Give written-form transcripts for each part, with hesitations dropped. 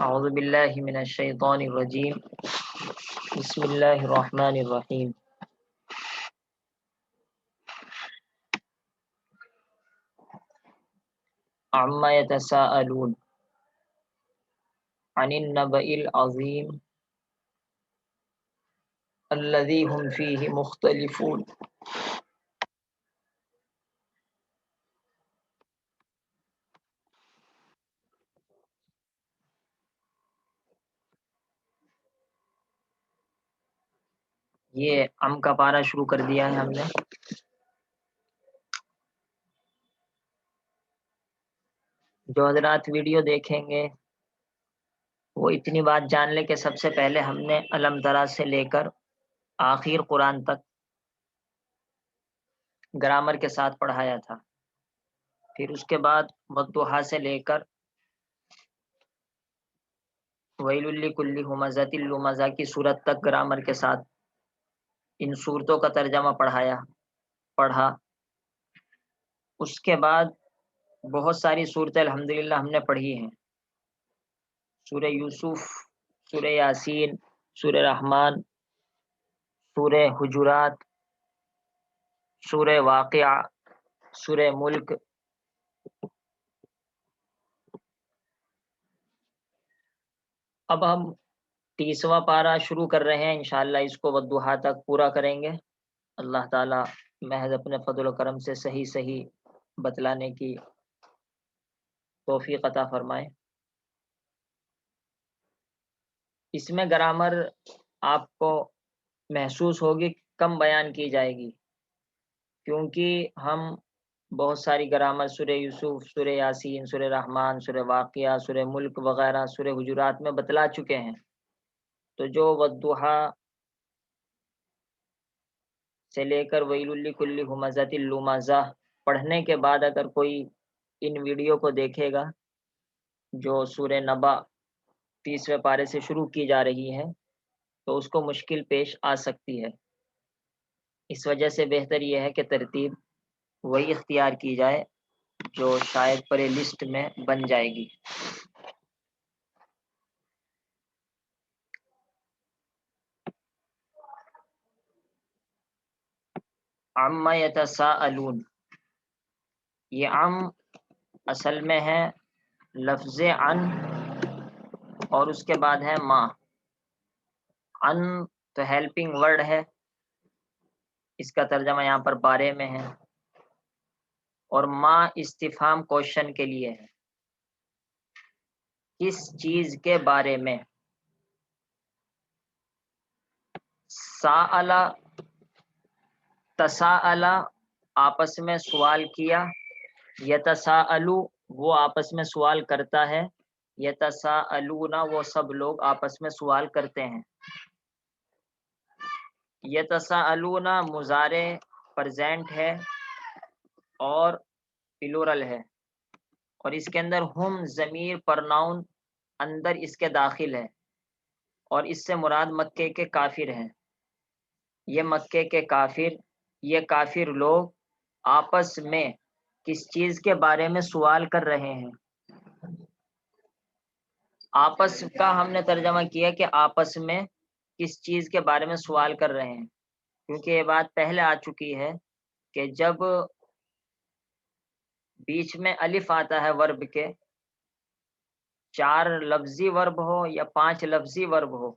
اعوذ باللہ من الشیطان الرجیم بسم اللہ الرحمن الرحیم عما يتساءلون عن النبأ العظیم الذی هم فیہ مختلفون۔ یہ کا پارہ شروع کر دیا ہے ہم نے۔ جو حضرات ویڈیو دیکھیں گے وہ اتنی بات جان لے کہ سب سے پہلے ہم نے الم ترا سے لے کر آخر قرآن تک گرامر کے ساتھ پڑھایا تھا، پھر اس کے بعد والضحیٰ سے لے کر ویل لکل ہمزۃ لمزہ کی صورت تک گرامر کے ساتھ ان صورتوں کا ترجمہ پڑھا۔ اس کے بعد بہت ساری صورتیں الحمدللہ ہم نے پڑھی ہیں، سورہ یوسف، سورہ یاسین، سورہ رحمان، سورہ حجرات، سورہ واقعہ، سورہ ملک۔ اب ہم 30واں پارہ شروع کر رہے ہیں، انشاءاللہ اس کو والضحیٰ تک پورا کریں گے۔ اللہ تعالی محض اپنے فضل و کرم سے صحیح بتلانے کی توفیق عطا فرمائے۔ اس میں گرامر آپ کو محسوس ہوگی کم بیان کی جائے گی، کیونکہ ہم بہت ساری گرامر سورہ یوسف، سورہ یاسین، سورہ رحمان، سورہ واقعہ، سورہ ملک وغیرہ، سورہ حجرات میں بتلا چکے ہیں۔ تو جو والضحیٰ سے لے کر ویل لکل ہمزۃ لمزہ پڑھنے کے بعد اگر کوئی ان ویڈیو کو دیکھے گا جو سورہ نبا 30ویں پارے سے شروع کی جا رہی ہے تو اس کو مشکل پیش آ سکتی ہے۔ اس وجہ سے بہتر یہ ہے کہ ترتیب وہی اختیار کی جائے جو شاید پلے لسٹ میں بن جائے گی۔ عما یتساءلون، یہ اصل میں ہے لفظ عن اور اس کے بعد ہے ما۔ عن تو ہیلپنگ ورڈ ہے، اس کا ترجمہ یہاں پر بارے میں ہے، اور ما استفہام کوشچن کے لیے ہے، کس چیز کے بارے میں۔ سائل، تساءل آپس میں سوال کیا، یتساءلو وہ آپس میں سوال کرتا ہے، یتساءلون وہ سب لوگ آپس میں سوال کرتے ہیں۔ یتساءلون مضارع پریزنٹ ہے اور پلورل ہے، اور اس کے اندر ہم ضمیر پرناؤن اندر اس کے داخل ہے، اور اس سے مراد مکے کے کافر ہیں۔ یہ مکے کے کافر، یہ کافر لوگ آپس میں کس چیز کے بارے میں سوال کر رہے ہیں۔ آپس کا ہم نے ترجمہ کیا کہ آپس میں کس چیز کے بارے میں سوال کر رہے ہیں، کیونکہ یہ بات پہلے آ چکی ہے کہ جب بیچ میں الف آتا ہے ورب کے، 4 لفظی ورب ہو یا 5 لفظی ورب ہو،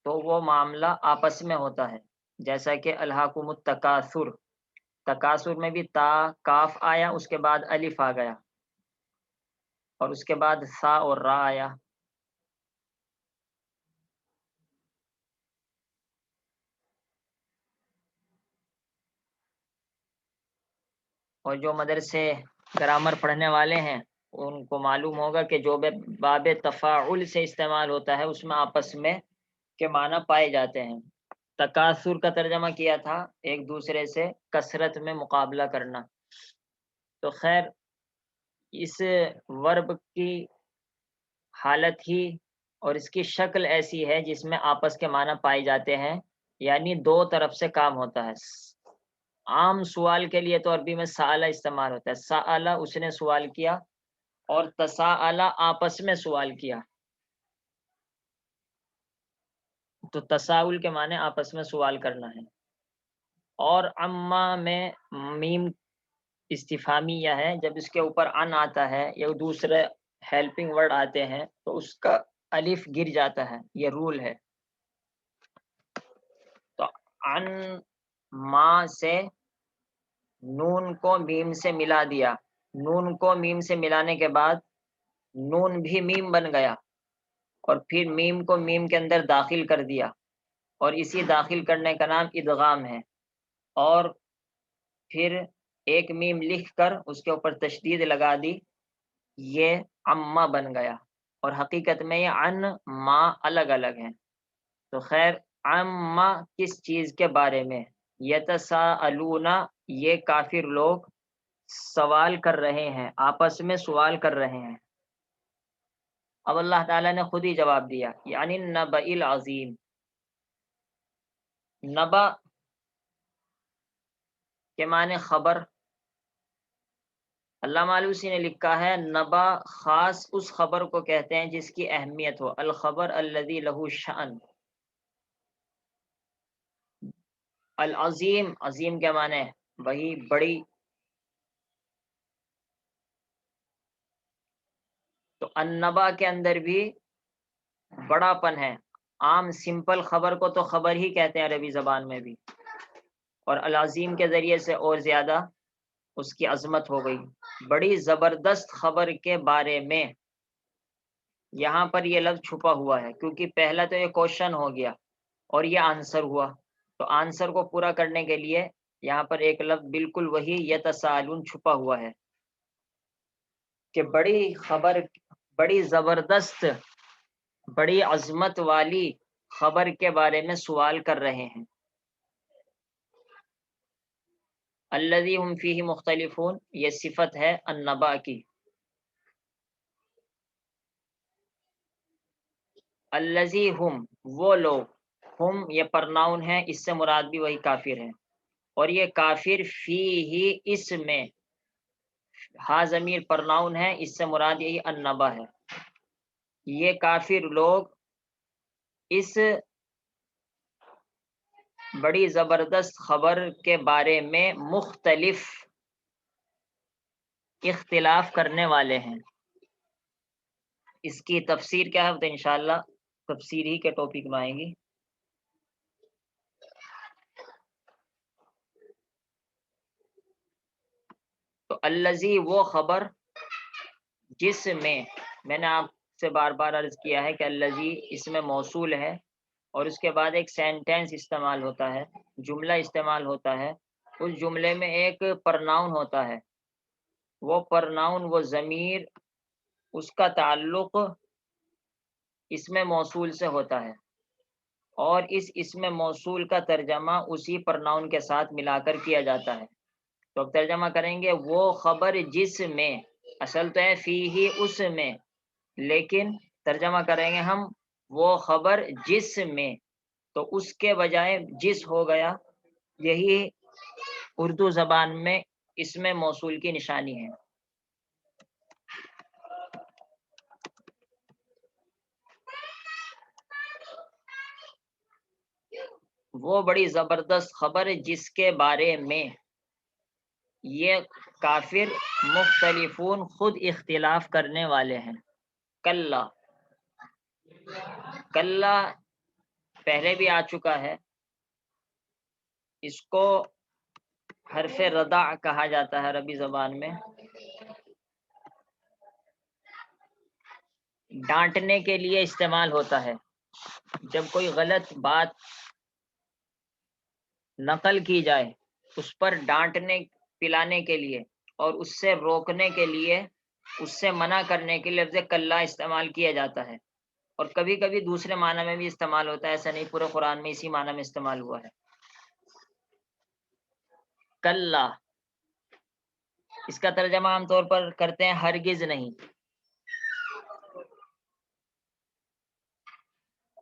تو وہ معاملہ آپس میں ہوتا ہے، جیسا کہ الہاکم التکاثر، تکاثر میں بھی تا کاف آیا، اس کے بعد الف آ گیا، اور اس کے بعد سا اور را آیا۔ اور جو مدرسے گرامر پڑھنے والے ہیں ان کو معلوم ہوگا کہ جو باب تفاعل سے استعمال ہوتا ہے اس میں آپس میں کے معنی پائے جاتے ہیں۔ تکاثر کا ترجمہ کیا تھا ایک دوسرے سے کثرت میں مقابلہ کرنا۔ تو خیر اس ورب کی حالت ہی اور اس کی شکل ایسی ہے جس میں آپس کے معنی پائے جاتے ہیں، یعنی 2 طرف سے کام ہوتا ہے۔ عام سوال کے لیے تو عربی میں سآلہ استعمال ہوتا ہے، سآلہ اس نے سوال کیا، اور تساءل آپس میں سوال کیا، تو تساؤل کے معنی آپس میں سوال کرنا ہے۔ اور اما میں میم استفہامیہ ہے، جب اس کے اوپر ان آتا ہے یا دوسرے ہیلپنگ ورڈ آتے ہیں تو اس کا الف گر جاتا ہے، یہ رول ہے۔ تو ان ما سے نون کو میم سے ملا دیا، نون کو میم سے ملانے کے بعد نون بھی میم بن گیا، اور پھر میم کو میم کے اندر داخل کر دیا، اور اسی داخل کرنے کا نام ادغام ہے۔ اور پھر ایک میم لکھ کر اس کے اوپر تشدید لگا دی، یہ اما بن گیا، اور حقیقت میں یہ ان ما الگ الگ ہیں۔ تو خیر، اما کس چیز کے بارے میں؟ یتساءلون، یہ کافر لوگ سوال کر رہے ہیں، آپس میں سوال کر رہے ہیں۔ اب اللہ تعالیٰ نے خود ہی جواب دیا، یعنی النبأ العظیم۔ نبا کے معنی خبر۔ علامہ آلوسی نے لکھا ہے نبا خاص اس خبر کو کہتے ہیں جس کی اہمیت ہو، الخبر الذی لہ شأن۔ العظیم، عظیم کے معنی وہی بڑی۔ تو النبا کے اندر بھی بڑا پن ہے۔ عام سمپل خبر کو تو خبر ہی کہتے ہیں عربی زبان میں بھی، اور العظیم کے ذریعے سے اور زیادہ اس کی عظمت ہو گئی۔ بڑی زبردست خبر کے بارے میں، یہاں پر یہ لفظ چھپا ہوا ہے، کیونکہ پہلا تو یہ کوشچن ہو گیا اور یہ آنسر ہوا، تو آنسر کو پورا کرنے کے لیے یہاں پر ایک لفظ بالکل وہی یتساءلون چھپا ہوا ہے، کہ بڑی خبر، بڑی زبردست، بڑی عظمت والی خبر کے بارے میں سوال کر رہے ہیں۔ الذی ہم فیہ مختلفون، یہ صفت ہے النبا کی۔ الذی ہم، وہ لوگ، ہم یہ پرناؤن ہے، اس سے مراد بھی وہی کافر ہے، اور یہ کافر فیہ اس میں، ہا ضمیر پرناؤن ہے، اس سے مراد یہی النبا ہے۔ یہ کافر لوگ اس بڑی زبردست خبر کے بارے میں مختلف، اختلاف کرنے والے ہیں۔ اس کی تفسیر کیا ہے تو انشاءاللہ تفسیر ہی کے ٹاپک میں آئیں گی۔ تو الذی، وہ خبر جس میں نے آپ سے بار بار عرض کیا ہے کہ الذی اس میں موصول ہے، اور اس کے بعد ایک سینٹینس استعمال ہوتا ہے، جملہ استعمال ہوتا ہے، اس جملے میں ایک پرناؤن ہوتا ہے، وہ پرناؤن، وہ ضمیر، اس کا تعلق اسم موصول سے ہوتا ہے، اور اس اسم موصول کا ترجمہ اسی پرناؤن کے ساتھ ملا کر کیا جاتا ہے۔ تو اب ترجمہ کریں گے وہ خبر جس میں، اصل تو ہے فیہ اس میں، لیکن ترجمہ کریں گے ہم وہ خبر جس میں، تو اس کے بجائے جس ہو گیا، یہی اردو زبان میں اسم موصول کی نشانی ہے۔ وہ بڑی زبردست خبر جس کے بارے میں یہ کافر مختلفون، خود اختلاف کرنے والے ہیں۔ کلا، کلا پہلے بھی آ چکا ہے، اس کو حرف ردع کہا جاتا ہے عربی زبان میں، ڈانٹنے کے لیے استعمال ہوتا ہے۔ جب کوئی غلط بات نقل کی جائے، اس پر ڈانٹنے پلانے کے لیے اور اس سے روکنے کے لیے، اس سے منع کرنے کے لیے لفظ کلا استعمال کیا جاتا ہے، اور کبھی کبھی دوسرے معنی میں بھی استعمال ہوتا ہے، ایسا نہیں پورے قرآن میں اسی معنی میں استعمال ہوا ہے۔ کلا، اس کا ترجمہ عام طور پر کرتے ہیں ہرگز نہیں،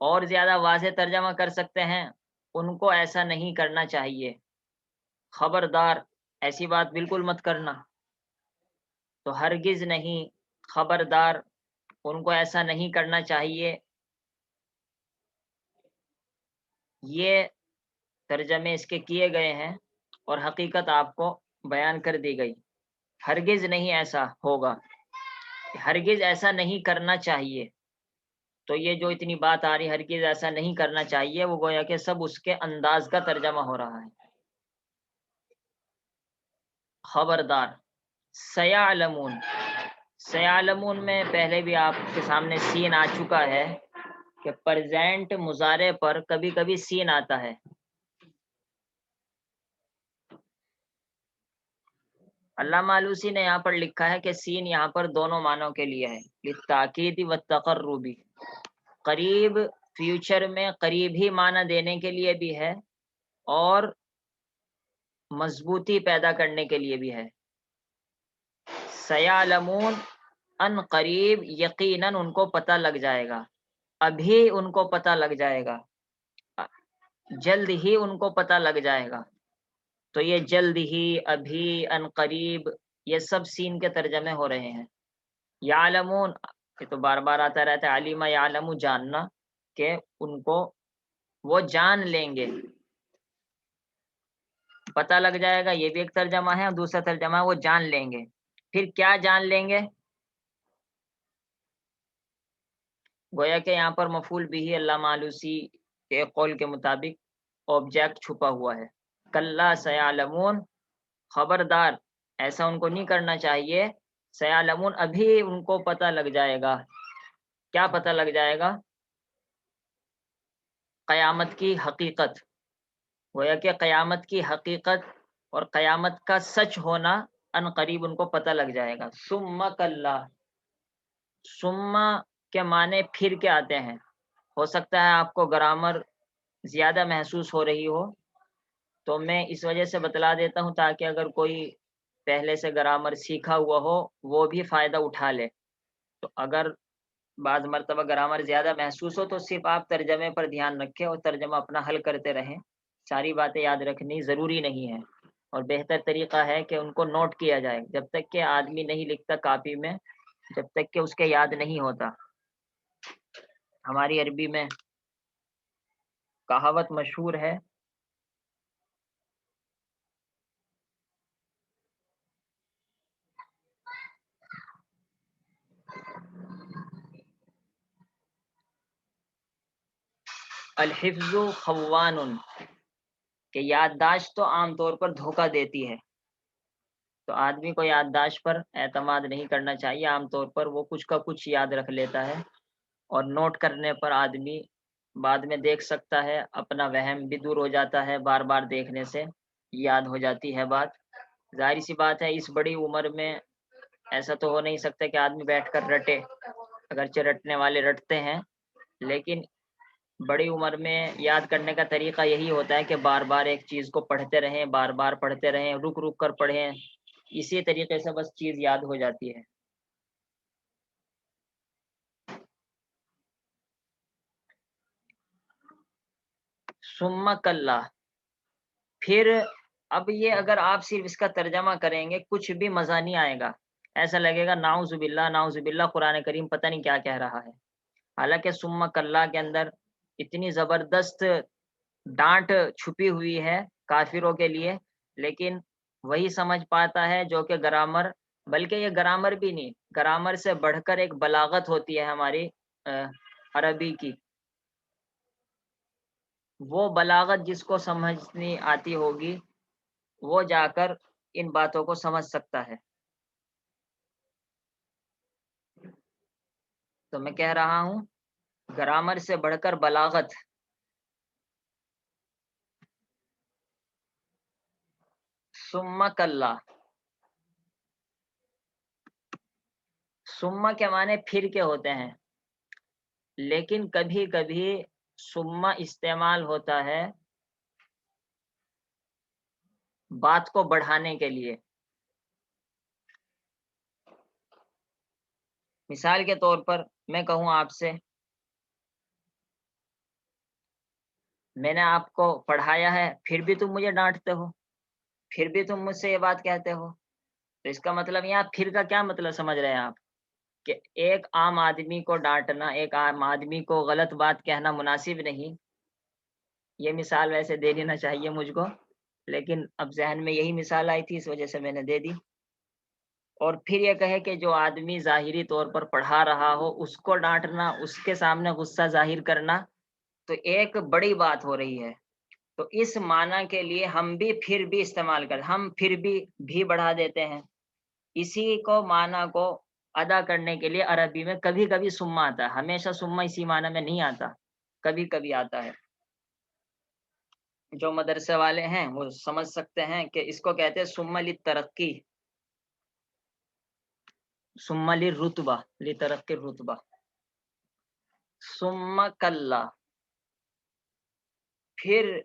اور زیادہ واضح ترجمہ کر سکتے ہیں ان کو ایسا نہیں کرنا چاہیے، خبردار ایسی بات بالکل مت کرنا۔ تو ہرگز نہیں، خبردار ان کو ایسا نہیں کرنا چاہیے. یہ ترجمے اس کے کیے گئے ہیں اور حقیقت آپ کو بیان کر دی گئی. ہرگز نہیں ایسا ہوگا، ہرگز ایسا نہیں کرنا چاہیے. تو یہ جو اتنی بات آ رہی ہرگز ایسا نہیں کرنا چاہیے، وہ گویا کہ سب اس کے انداز کا ترجمہ ہو رہا ہے. خبردار. سیعلمون، سیعلمون میں پہلے بھی آپ کے سامنے سین آ چکا ہے کہ پریزنٹ مضارع پر کبھی کبھی سین آتا ہے. علامہ آلوسی نے یہاں پر لکھا ہے کہ سین یہاں پر دونوں معنوں کے لیے ہے، للتاکید والتقرب. قریب فیوچر میں قریب ہی معنی دینے کے لیے بھی ہے اور مضبوطی پیدا کرنے کے لیے بھی ہے. سیعلمون ان قریب، یقیناً ان کو پتہ لگ جائے گا، ابھی ان کو پتہ لگ جائے گا، جلد ہی ان کو پتہ لگ جائے گا. تو یہ جلد ہی، ابھی، ان قریب، یہ سب سین کے ترجمے ہو رہے ہیں. یعلمون، یہ تو بار بار آتا رہتا ہے، علیم یعلم، جاننا، کہ ان کو وہ جان لیں گے، پتہ لگ جائے گا، یہ بھی ایک ترجمہ ہے. اور دوسرا ترجمہ ہے وہ جان لیں گے. پھر کیا جان لیں گے؟ گویا کہ یہاں پر مفعول بھی علامہ آلوسی کے قول کے مطابق آبجیکٹ چھپا ہوا ہے. کلا سیعلمون، خبردار ایسا ان کو نہیں کرنا چاہیے. سیعلمون، ابھی ان کو پتہ لگ جائے گا. کیا پتہ لگ جائے گا؟ قیامت کی حقیقت. گویا کہ قیامت کی حقیقت اور قیامت کا سچ ہونا ان قریب ان کو پتہ لگ جائے گا. ثم کلا، ثم کے معنی پھر کے آتے ہیں. ہو سکتا ہے آپ کو گرامر زیادہ محسوس ہو رہی ہو، تو میں اس وجہ سے بتلا دیتا ہوں تاکہ اگر کوئی پہلے سے گرامر سیکھا ہوا ہو وہ بھی فائدہ اٹھا لے. تو اگر بعض مرتبہ گرامر زیادہ محسوس ہو تو صرف آپ ترجمے پر دھیان رکھیں اور ترجمہ اپنا حل کرتے رہیں. ساری باتیں یاد رکھنی ضروری نہیں ہے، اور بہتر طریقہ ہے کہ ان کو نوٹ کیا جائے. جب تک کہ آدمی نہیں لکھتا کاپی میں، جب تک کہ اس کے یاد نہیں ہوتا. ہماری عربی میں کہاوت مشہور ہے، الحفظ خوان، کہ یادداشت تو عام طور پر دھوکہ دیتی ہے. تو آدمی کو یادداشت پر اعتماد نہیں کرنا چاہیے. عام طور پر وہ کچھ کا کچھ یاد رکھ لیتا ہے، اور نوٹ کرنے پر آدمی بعد میں دیکھ سکتا ہے، اپنا وہم بھی دور ہو جاتا ہے، بار بار دیکھنے سے یاد ہو جاتی ہے بات. ظاہر سی بات ہے اس بڑی عمر میں ایسا تو ہو نہیں سکتا کہ آدمی بیٹھ کر رٹے، اگرچہ رٹنے والے رٹتے ہیں، لیکن بڑی عمر میں یاد کرنے کا طریقہ یہی ہوتا ہے کہ بار بار ایک چیز کو پڑھتے رہیں، بار بار پڑھتے رہیں، رک رک کر پڑھیں. اسی طریقے سے بس چیز یاد ہو جاتی ہے. ثم کلا، پھر اب یہ اگر آپ صرف اس کا ترجمہ کریں گے کچھ بھی مزہ نہیں آئے گا. ایسا لگے گا نعوذ باللہ نعوذ باللہ، قرآن کریم پتہ نہیں کیا کہہ رہا ہے. حالانکہ ثم کلا کے اندر اتنی زبردست ڈانٹ چھپی ہوئی ہے کافروں کے لیے، لیکن وہی سمجھ پاتا ہے جو کہ گرامر، بلکہ یہ گرامر بھی نہیں، گرامر سے بڑھ کر ایک بلاغت ہوتی ہے ہماری عربی کی. وہ بلاغت جس کو سمجھنی آتی ہوگی وہ جا کر ان باتوں کو سمجھ سکتا ہے. تو میں کہہ رہا ہوں گرامر سے بڑھ کر بلاغت. ثم کلا، ثم کے معنی پھر کے ہوتے ہیں، لیکن کبھی کبھی ثم استعمال ہوتا ہے بات کو بڑھانے کے لیے. مثال کے طور پر میں کہوں آپ سے، میں نے آپ کو پڑھایا ہے پھر بھی تم مجھے ڈانٹتے ہو، پھر بھی تم مجھ سے یہ بات کہتے ہو. تو اس کا مطلب یہاں پھر کا کیا مطلب سمجھ رہے ہیں آپ؟ کہ ایک عام آدمی کو ڈانٹنا، ایک عام آدمی کو غلط بات کہنا مناسب نہیں. یہ مثال ویسے دینی نہ چاہیے مجھ کو، لیکن اب ذہن میں یہی مثال آئی تھی، اس وجہ سے میں نے دے دی. اور پھر یہ کہے کہ جو آدمی ظاہری طور پر پڑھا رہا ہو اس کو ڈانٹنا، اس کے سامنے غصہ ظاہر کرنا تو ایک بڑی بات ہو رہی ہے. تو اس معنی کے لیے ہم بھی پھر بھی استعمال کرتے، ہم پھر بھی بڑھا دیتے ہیں. اسی کو معنی کو ادا کرنے کے لیے عربی میں کبھی کبھی سما آتا ہے، ہمیشہ سما اسی معنی میں نہیں آتا، کبھی کبھی آتا ہے. جو مدرسے والے ہیں وہ سمجھ سکتے ہیں کہ اس کو کہتے ہیں سما للترقی، سما للرتبہ، لترقی الرتبہ. سما کلا، پھر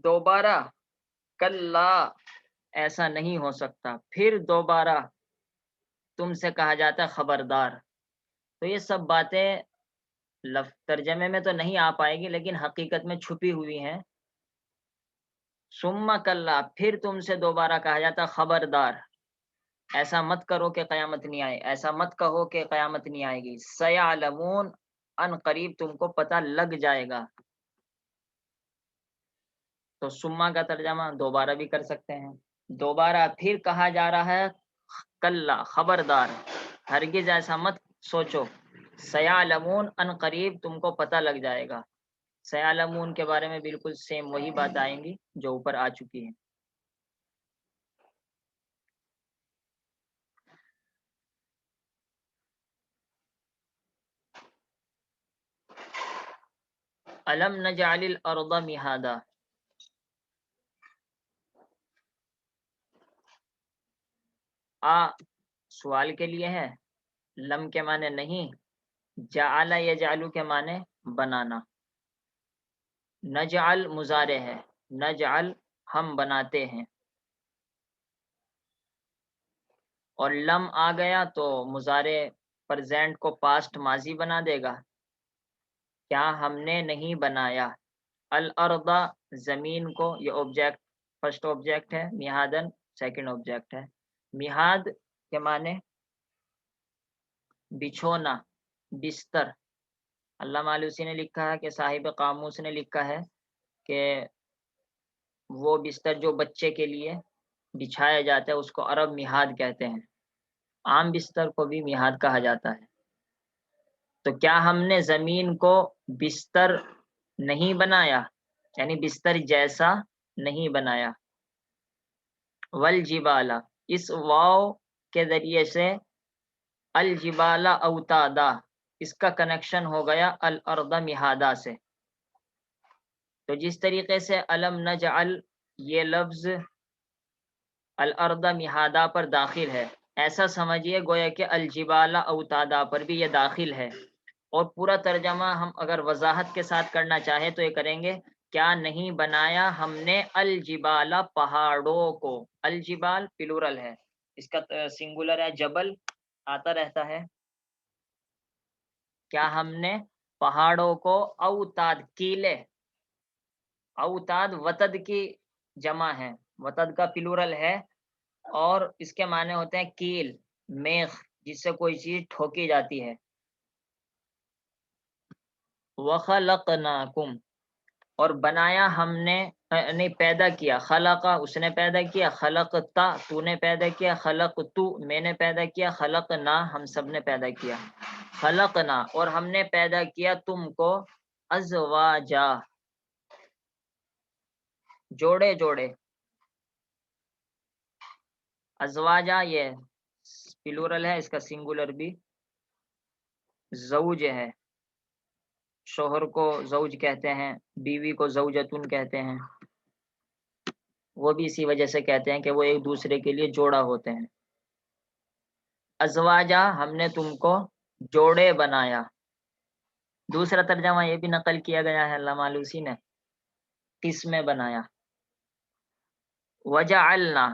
دوبارہ، کلا ایسا نہیں ہو سکتا، پھر دوبارہ تم سے کہا جاتا ہے خبردار. تو یہ سب باتیں ترجمے میں تو نہیں آ پائے گی لیکن حقیقت میں چھپی ہوئی ہیں. ثم کلا، پھر تم سے دوبارہ کہا جاتا خبردار، ایسا مت کرو کہ قیامت نہیں آئے، ایسا مت کہو کہ قیامت نہیں آئے گی. سیعلمون، ان قریب تم کو پتہ لگ جائے گا. تو سما کا ترجمہ دوبارہ بھی کر سکتے ہیں. دوبارہ پھر کہا جا رہا ہے کلا، خبردار، ہرگز ایسا مت سوچو. سیعلمون، ان قریب تم کو پتہ لگ جائے گا. سیعلمون کے بارے میں بالکل سیم وہی بات آئیں گی جو اوپر آ چکی ہے. الم نجعل الارض مہادا، سوال کے لیے ہے، لم کے معنی نہیں، جعل یجعل کے معنی بنانا. نجعل مضارع ہے، نجعل ہم بناتے ہیں، اور لم آ گیا تو مضارع پریزنٹ کو پاسٹ ماضی بنا دے گا. کیا ہم نے نہیں بنایا. الارض زمین کو، یہ آبجیکٹ فرسٹ آبجیکٹ ہے، مہادن سیکنڈ آبجیکٹ ہے. مہاد کے معنی بچھونا، بستر. علامہ آلوسی نے لکھا ہے کہ صاحب قاموس نے لکھا ہے کہ وہ بستر جو بچے کے لیے بچھایا جاتا ہے اس کو عرب مہاد کہتے ہیں. عام بستر کو بھی مہاد کہا جاتا ہے. تو کیا ہم نے زمین کو بستر نہیں بنایا، یعنی بستر جیسا نہیں بنایا. والجبال، اس واو کے ذریعے سے الجبال اوتادا، اس کا کنیکشن ہو گیا الارض مہادا سے. تو جس طریقے سے الم نجعل یہ لفظ الارض مہادا پر داخل ہے، ایسا سمجھیے گویا کہ الجبال اوتادا پر بھی یہ داخل ہے. اور پورا ترجمہ ہم اگر وضاحت کے ساتھ کرنا چاہیں تو یہ کریں گے، کیا نہیں بنایا ہم نے الجبال پہاڑوں کو. الجبال پلورل ہے، اس کا سنگولر ہے جبل، آتا رہتا ہے. کیا ہم نے پہاڑوں کو اوتاد، کیلے. اوتاد وتد کی جمع ہے، وتد کا پلورل ہے، اور اس کے معنی ہوتے ہیں کیل، میخ جس سے کوئی چیز ٹھوکی جاتی ہے. وَخَلَقْنَاكُمْ، اور بنایا ہم نے، نہیں پیدا کیا. خلقا اس نے پیدا کیا، خلقتا تو نے پیدا کیا، خلقتو میں نے پیدا کیا، خلقنا ہم سب نے پیدا کیا. خلقنا، اور ہم نے پیدا کیا تم کو ازواجا، جوڑے جوڑے. ازواجا یہ پلورل ہے، اس کا سنگولر بھی زوج ہے. شوہر کو زوج کہتے ہیں، بیوی کو زوجتن کہتے ہیں. وہ بھی اسی وجہ سے کہتے ہیں کہ وہ ایک دوسرے کے لیے جوڑا ہوتے ہیں. ازواجا ہم نے تم کو جوڑے بنایا. دوسرا ترجمہ یہ بھی نقل کیا گیا ہے علامہ آلوسی نے، قسمیں بنایا. وجعلنا،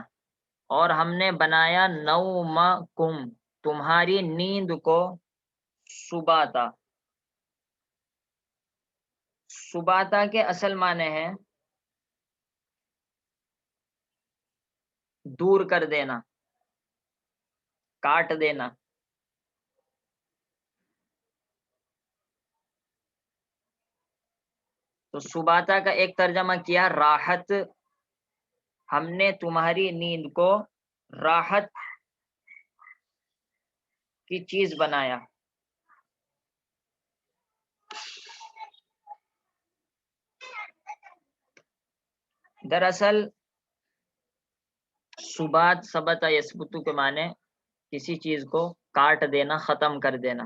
اور ہم نے بنایا نومکم تمہاری نیند کو سباتا. سباتا کے اصل معنی ہے دور کر دینا، کاٹ دینا. تو سباتا کا ایک ترجمہ کیا راحت، ہم نے تمہاری نیند کو راحت کی چیز بنایا۔ دراصل سبات ثبت یثبت کے معنی کسی چیز کو کاٹ دینا، ختم کر دینا۔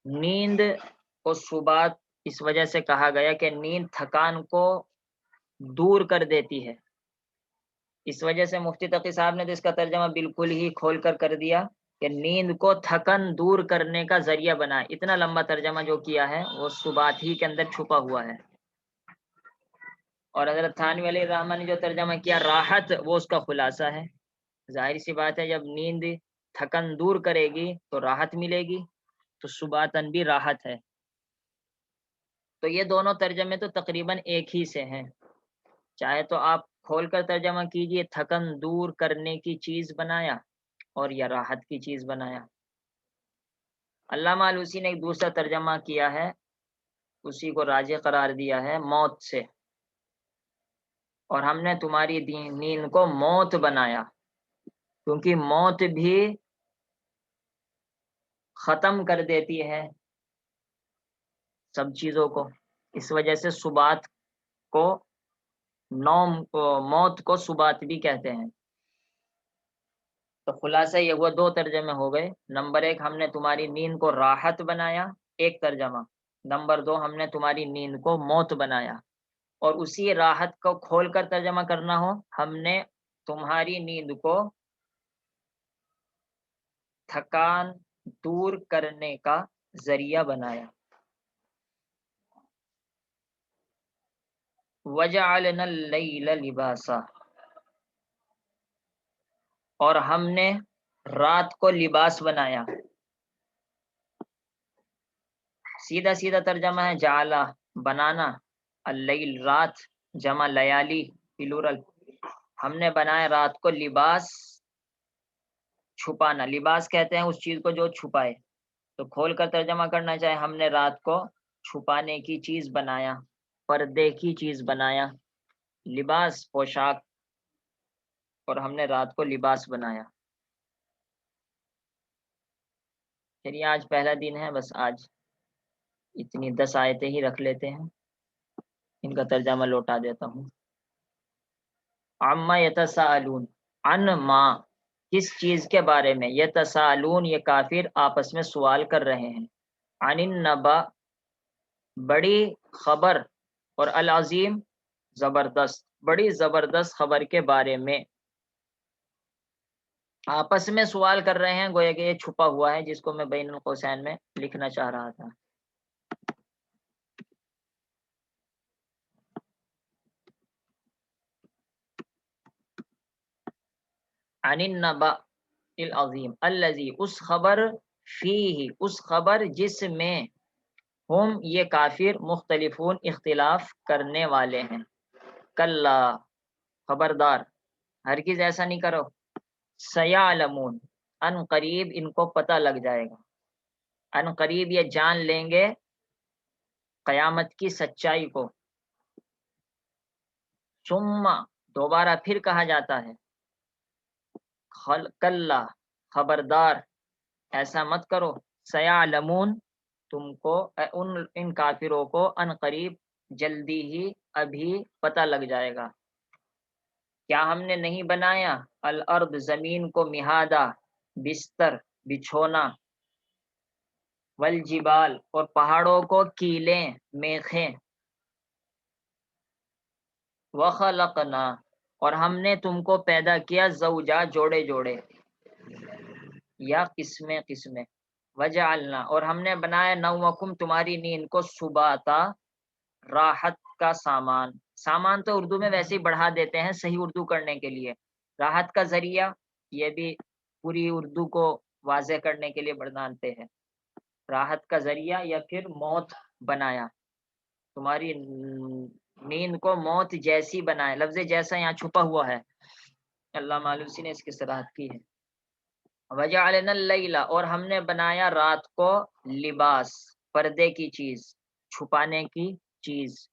نیند کو سبات اس وجہ سے کہا گیا کہ نیند تھکان کو دور کر دیتی ہے۔ اس وجہ سے مفتی تقی صاحب نے تو اس کا ترجمہ بالکل ہی کھول کر دیا کہ نیند کو تھکن دور کرنے کا ذریعہ بنا۔ اتنا لمبا ترجمہ جو کیا ہے وہ سبات ہی کے اندر چھپا ہوا ہے۔ اور حضرت تھانوی علیہ الرحمٰ نے جو ترجمہ کیا راحت، وہ اس کا خلاصہ ہے۔ ظاہر سی بات ہے جب نیند تھکن دور کرے گی تو راحت ملے گی، تو سباتن بھی راحت ہے۔ تو یہ دونوں ترجمے تو تقریباً ایک ہی سے ہیں، چاہے تو آپ کھول کر ترجمہ کیجئے تھکن دور کرنے کی چیز بنایا اور یا راحت کی چیز بنایا۔ علامہ آلوسی نے ایک دوسرا ترجمہ کیا ہے، اسی کو راجح قرار دیا ہے موت سے، اور ہم نے تمہاری نیند کو موت بنایا، کیونکہ موت بھی ختم کر دیتی ہے سب چیزوں کو، اس وجہ سے سبات کو نوم کو موت کو سبات بھی کہتے ہیں۔ تو خلاصہ یہ ہوا دو ترجمے ہو گئے۔ نمبر ایک، ہم نے تمہاری نیند کو راحت بنایا، ایک ترجمہ۔ نمبر دو، ہم نے تمہاری نیند کو موت بنایا۔ اور اسی راحت کو کھول کر ترجمہ کرنا ہو، ہم نے تمہاری نیند کو تھکان دور کرنے کا ذریعہ بنایا۔ وَجَعَلْنَا اللَّيْلَ لِبَاسًا، اور ہم نے رات کو لباس بنایا۔ سیدھا سیدھا ترجمہ ہے جعلہ بنانا، اللیل رات، جمع لیالی پلورل، ہم نے بنایا رات کو لباس چھپانا۔ لباس کہتے ہیں اس چیز کو جو چھپائے، تو کھول کر ترجمہ کرنا چاہے ہم نے رات کو چھپانے کی چیز بنایا، پردے کی چیز بنایا، لباس پوشاک، اور ہم نے رات کو لباس بنایا۔ چلیے آج پہلا دن ہے، بس آج اتنی 10 آیتیں ہی رکھ لیتے ہیں، ان کا ترجمہ لوٹا دیتا ہوں۔ عما یتساءلون، عن ما کس چیز کے بارے میں، یتساءلون یہ کافر آپس میں سوال کر رہے ہیں، عن النبا بڑی خبر، اور العظیم زبردست، بڑی زبردست خبر کے بارے میں آپس میں سوال کر رہے ہیں، گویا کہ یہ چھپا ہوا ہے جس کو میں بین القوسین میں لکھنا چاہ رہا تھا۔ عن النبا العظیم الذی، اس خبر، فیہ اس خبر جس میں، ہم یہ کافر، مختلفون اختلاف کرنے والے ہیں، کلا خبردار، ہرگز ایسا نہیں کرو، سیعلمون ان قریب ان کو پتہ لگ جائے گا، ان قریب یہ جان لیں گے قیامت کی سچائی کو۔ ثم دوبارہ پھر کہا جاتا ہے، کلا خبردار ایسا مت کرو، سیعلمون تم کو ان کافروں کو ان قریب جلدی ہی ابھی پتہ لگ جائے گا۔ کیا ہم نے نہیں بنایا الارض زمین کو مہادا بستر بچھونا، والجبال اور پہاڑوں کو کیلیں میخیں، وخلقنا اور ہم نے تم کو پیدا کیا زوجا جوڑے جوڑے یا قسمیں قسمیں، وجعلنا اور ہم نے بنایا نومکم تمہاری نیند کو سباتا راحت کا سامان۔ سامان تو اردو میں ویسے ہی بڑھا دیتے ہیں صحیح اردو کرنے کے لیے، راحت کا ذریعہ یہ بھی پوری اردو کو واضح کرنے کے لیے بڑھاتے ہیں، راحت کا ذریعہ یا پھر موت بنایا، تمہاری نیند کو موت جیسی بنائے۔ لفظ جیسا یہاں چھپا ہوا ہے، علامہ آلوسی نے اس کی صراحت کی ہے۔ وجعلنا اللیل اور ہم نے بنایا رات کو لباس، پردے کی چیز، چھپانے کی چیز